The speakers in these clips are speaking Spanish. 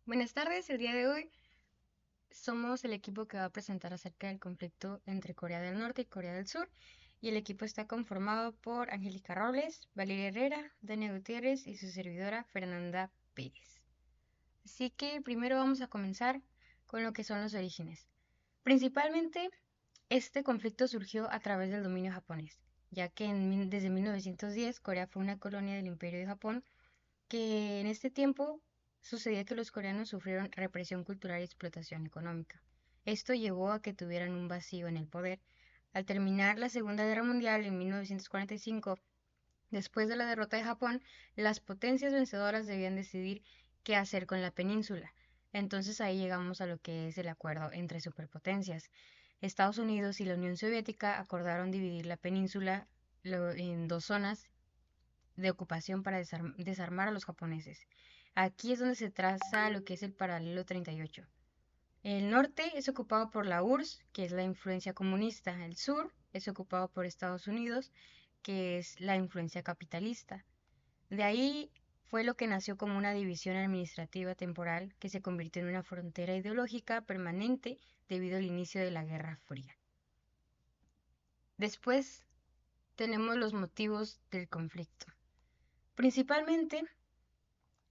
Buenas tardes, el día de hoy somos el equipo que va a presentar acerca del conflicto entre Corea del Norte y Corea del Sur y el equipo está conformado por Angélica Robles, Valeria Herrera, Dania Gutiérrez y su servidora Fernanda Pérez. Así que primero vamos a comenzar con lo que son los orígenes. Principalmente, este conflicto surgió a través del dominio japonés, ya que desde 1910 Corea fue una colonia del Imperio de Japón que en este tiempo sucedía que los coreanos sufrieron represión cultural y explotación económica. Esto llevó a que tuvieran un vacío en el poder. Al terminar la Segunda Guerra Mundial en 1945, después de la derrota de Japón, las potencias vencedoras debían decidir qué hacer con la península. Entonces ahí llegamos a lo que es el acuerdo entre superpotencias. Estados Unidos y la Unión Soviética acordaron dividir la península en dos zonas de ocupación para desarmar a los japoneses. Aquí es donde se traza lo que es el paralelo 38. El norte es ocupado por la URSS, que es la influencia comunista. El sur es ocupado por Estados Unidos, que es la influencia capitalista. De ahí fue lo que nació como una división administrativa temporal que se convirtió en una frontera ideológica permanente debido al inicio de la Guerra Fría. Después tenemos los motivos del conflicto. Principalmente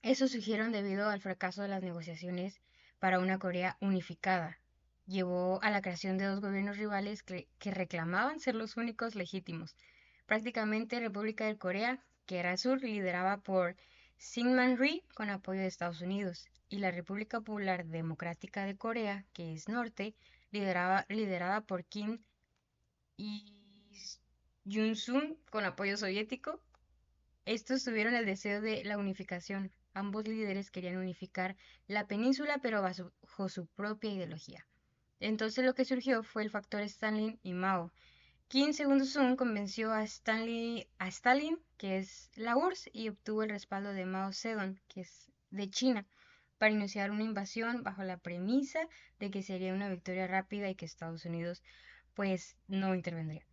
eso surgieron debido al fracaso de las negociaciones para una Corea unificada. Llevó a la creación de dos gobiernos rivales que reclamaban ser los únicos legítimos. Prácticamente República de Corea, que era sur, liderada por Syngman Rhee con apoyo de Estados Unidos, y la República Popular Democrática de Corea, que es norte, liderada por Kim Il-sung con apoyo soviético. Estos tuvieron el deseo de la unificación. Ambos líderes querían unificar la península, pero bajo su propia ideología. Entonces lo que surgió fue el factor Stalin y Mao. Kim Il-sung convenció a Stalin, que es la URSS, y obtuvo el respaldo de Mao Zedong, que es de China, para iniciar una invasión bajo la premisa de que sería una victoria rápida y que Estados Unidos pues no intervendría.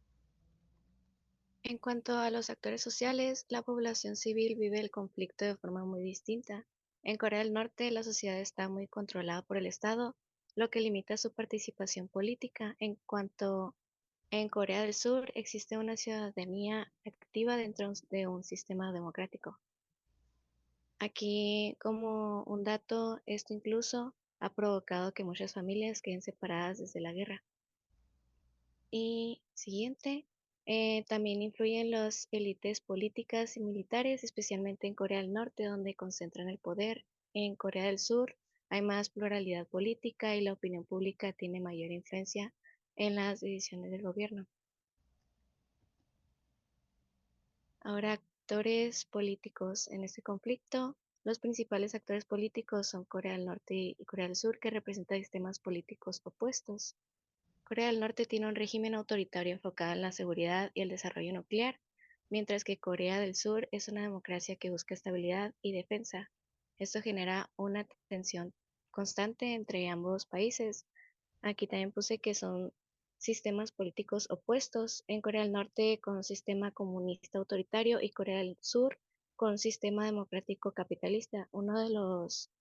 En cuanto a los actores sociales, la población civil vive el conflicto de forma muy distinta. En Corea del Norte, la sociedad está muy controlada por el Estado, lo que limita su participación política. En cuanto en Corea del Sur, existe una ciudadanía activa dentro de un sistema democrático. Aquí, como un dato, esto incluso ha provocado que muchas familias queden separadas desde la guerra. Y siguiente, también influyen las élites políticas y militares, especialmente en Corea del Norte, donde concentran el poder. En Corea del Sur hay más pluralidad política y la opinión pública tiene mayor influencia en las decisiones del gobierno. Ahora, actores políticos en este conflicto. Los principales actores políticos son Corea del Norte y Corea del Sur, que representan sistemas políticos opuestos. Corea del Norte tiene un régimen autoritario enfocado en la seguridad y el desarrollo nuclear, mientras que Corea del Sur es una democracia que busca estabilidad y defensa. Esto genera una tensión constante entre ambos países. Aquí también puse que son sistemas políticos opuestos. En Corea del Norte con un sistema comunista autoritario y Corea del Sur con un sistema democrático capitalista. Uno de los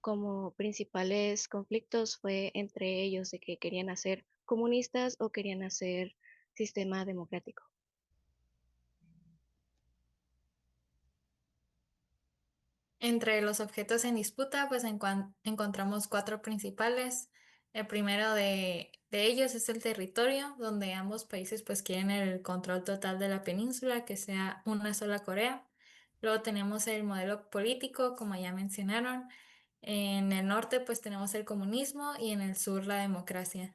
como principales conflictos fue entre ellos de que querían hacer comunistas o querían hacer sistema democrático. Entre los objetos en disputa, pues encontramos cuatro principales. El primero de ellos es el territorio, donde ambos países pues quieren el control total de la península, que sea una sola Corea. Luego tenemos el modelo político, como ya mencionaron. En el norte pues tenemos el comunismo y en el sur la democracia.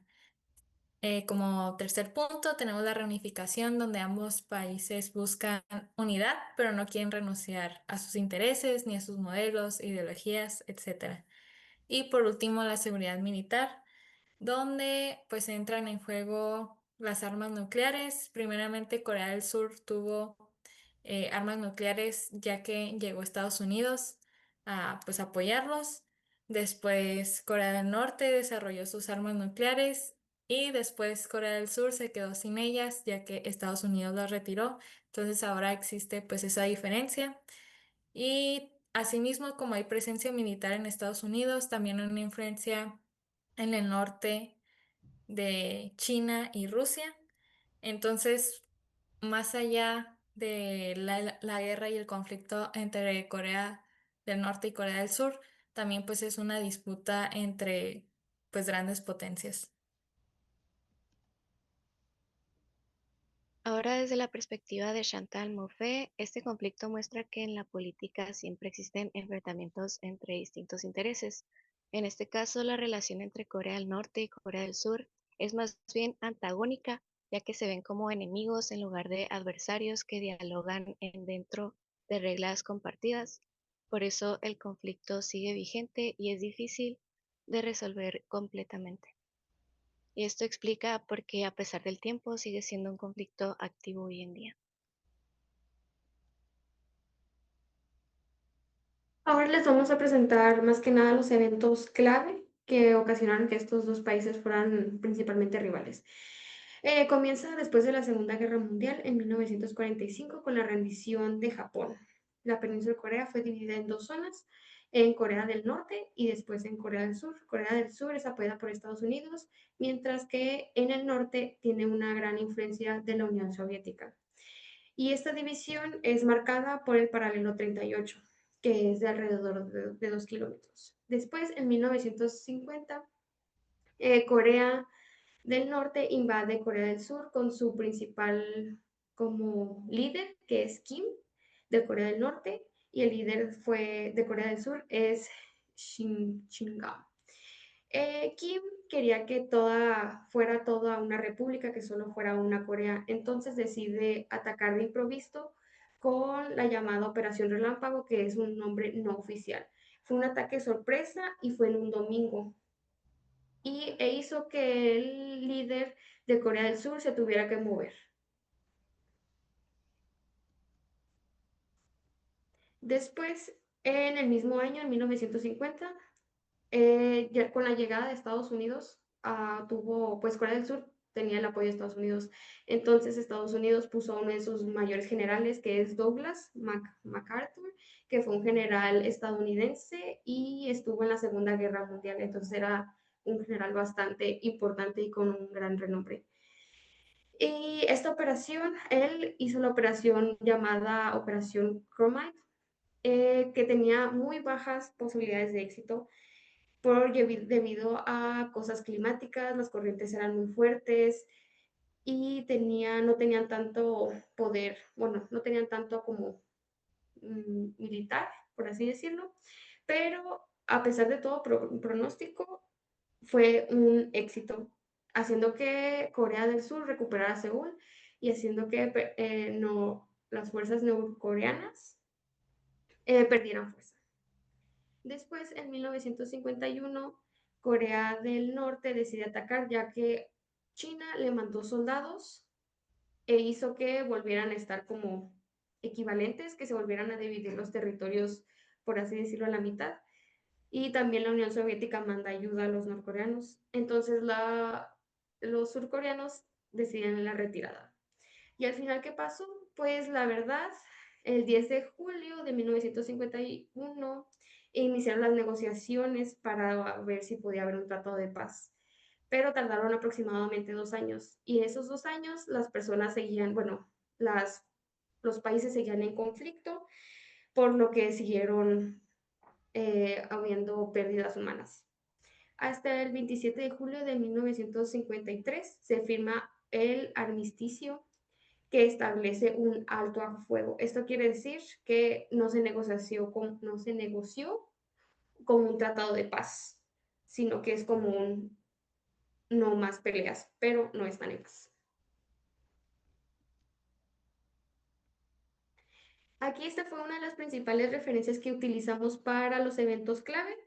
Como tercer punto, tenemos la reunificación, donde ambos países buscan unidad, pero no quieren renunciar a sus intereses ni a sus modelos, ideologías, etcétera. Y por último, la seguridad militar, donde pues entran en juego las armas nucleares. Primeramente, Corea del Sur tuvo armas nucleares ya que llegó Estados Unidos a pues apoyarlos. Después Corea del Norte desarrolló sus armas nucleares y después Corea del Sur se quedó sin ellas ya que Estados Unidos las retiró. Entonces ahora existe pues esa diferencia. Y Asimismo, como hay presencia militar en Estados Unidos, también hay una influencia en el norte de China y Rusia. Entonces, más allá de la guerra y el conflicto entre Corea del Norte y Corea del Sur, también pues es una disputa entre pues grandes potencias. Ahora, desde la perspectiva de Chantal Mouffe, este conflicto muestra que en la política siempre existen enfrentamientos entre distintos intereses. En este caso, la relación entre Corea del Norte y Corea del Sur es más bien antagónica, ya que se ven como enemigos en lugar de adversarios que dialogan dentro de reglas compartidas. Por eso el conflicto sigue vigente y es difícil de resolver completamente. Y esto explica por qué a pesar del tiempo sigue siendo un conflicto activo hoy en día. Ahora les vamos a presentar más que nada los eventos clave que ocasionaron que estos dos países fueran principalmente rivales. Comienza después de la Segunda Guerra Mundial en 1945 con la rendición de Japón. La península de Corea fue dividida en dos zonas, en Corea del Norte y después en Corea del Sur. Corea del Sur es apoyada por Estados Unidos, mientras que en el norte tiene una gran influencia de la Unión Soviética. Y esta división es marcada por el paralelo 38, que es de alrededor de 2 kilómetros. Después, en 1950, Corea del Norte invade Corea del Sur con su principal como líder, que es Kim, de Corea del Norte, y el líder de Corea del Sur es Shinga. Kim quería que fuera toda una república, que solo fuera una Corea, entonces decide atacar de improviso con la llamada Operación Relámpago, que es un nombre no oficial. Fue un ataque sorpresa y fue en un domingo. E hizo que el líder de Corea del Sur se tuviera que mover. Después, en el mismo año, en 1950, ya con la llegada de Estados Unidos, pues Corea del Sur tenía el apoyo de Estados Unidos. Entonces Estados Unidos puso a uno de sus mayores generales, que es Douglas MacArthur, que fue un general estadounidense y estuvo en la Segunda Guerra Mundial. Entonces era un general bastante importante y con un gran renombre. Y esta operación, él hizo la operación llamada Operación Chromite, que tenía muy bajas posibilidades de éxito debido a cosas climáticas, las corrientes eran muy fuertes y no tenían tanto poder, bueno, no tenían tanto como militar, por así decirlo, pero a pesar de todo pronóstico, fue un éxito, haciendo que Corea del Sur recuperara Seúl y haciendo que las fuerzas norcoreanas perdieran fuerza. Después, en 1951, Corea del Norte decide atacar, ya que China le mandó soldados e hizo que volvieran a estar como equivalentes, que se volvieran a dividir los territorios, por así decirlo, a la mitad. Y también la Unión Soviética manda ayuda a los norcoreanos. Entonces los surcoreanos deciden la retirada. Y al final, ¿qué pasó? Pues la verdad, el 10 de julio de 1951 iniciaron las negociaciones para ver si podía haber un tratado de paz, pero tardaron aproximadamente 2 años. Y en esos 2 años las personas seguían, bueno, los países seguían en conflicto, por lo que siguieron habiendo pérdidas humanas. Hasta el 27 de julio de 1953 se firma el armisticio, que establece un alto a fuego. Esto quiere decir que no se negoció como un tratado de paz, sino que es como un no más peleas, pero no están en paz. Aquí esta fue una de las principales referencias que utilizamos para los eventos clave.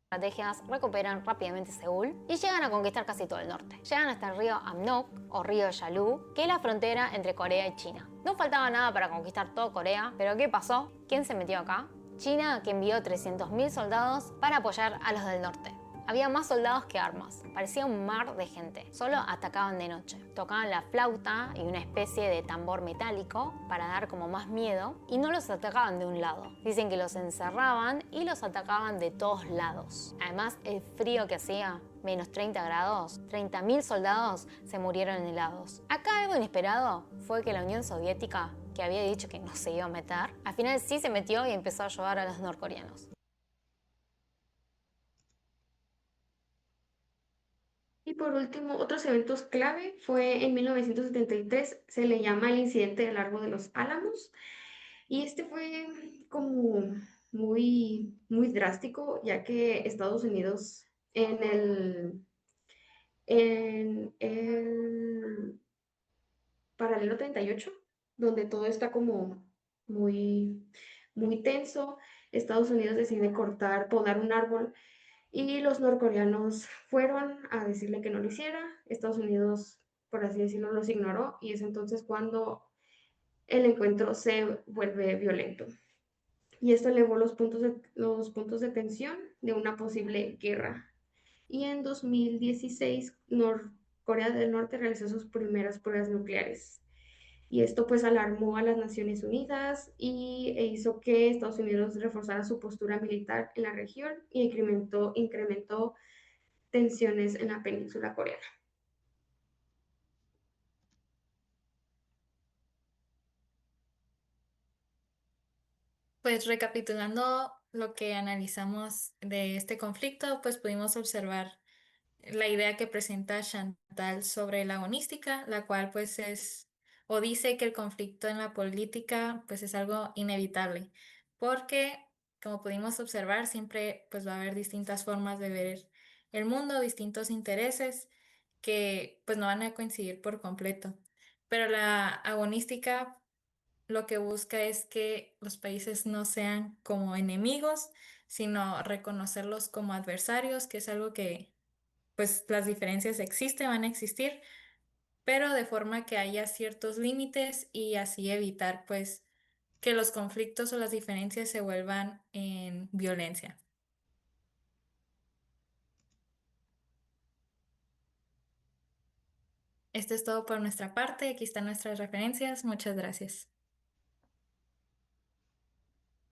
Estrategias recuperan rápidamente Seúl y llegan a conquistar casi todo el norte. Llegan hasta el río Amnok o río Yalu, que es la frontera entre Corea y China. No faltaba nada para conquistar todo Corea, pero ¿qué pasó? ¿Quién se metió acá? China, que envió 300.000 soldados para apoyar a los del norte. Había más soldados que armas, parecía un mar de gente. Solo atacaban de noche. Tocaban la flauta y una especie de tambor metálico para dar como más miedo y no los atacaban de un lado. Dicen que los encerraban y los atacaban de todos lados. Además, el frío que hacía, menos 30 grados, 30.000 soldados se murieron helados. Acá algo inesperado fue que la Unión Soviética, que había dicho que no se iba a meter, al final sí se metió y empezó a ayudar a los norcoreanos. Y por último, otros eventos clave fue en 1973, se le llama el incidente del Árbol de los Álamos, y este fue como muy drástico, ya que Estados Unidos en el paralelo 38, donde todo está como muy, muy tenso, Estados Unidos decide podar un árbol y los norcoreanos fueron a decirle que no lo hiciera. Estados Unidos, por así decirlo, los ignoró y es entonces cuando el encuentro se vuelve violento. Y esto elevó los puntos de tensión de una posible guerra. Y en 2016, Corea del Norte realizó sus primeras pruebas nucleares. Y esto pues alarmó a las Naciones Unidas e hizo que Estados Unidos reforzara su postura militar en la región y incrementó tensiones en la península coreana. Pues recapitulando lo que analizamos de este conflicto, pues pudimos observar la idea que presenta Chantal sobre la agonística, la cual pues es o dice que el conflicto en la política pues es algo inevitable, porque como pudimos observar siempre pues va a haber distintas formas de ver el mundo, distintos intereses que pues no van a coincidir por completo. Pero la agonística lo que busca es que los países no sean como enemigos, sino reconocerlos como adversarios, que es algo que pues las diferencias existen, van a existir, pero de forma que haya ciertos límites y así evitar pues que los conflictos o las diferencias se vuelvan en violencia. Esto es todo por nuestra parte. Aquí están nuestras referencias. Muchas gracias.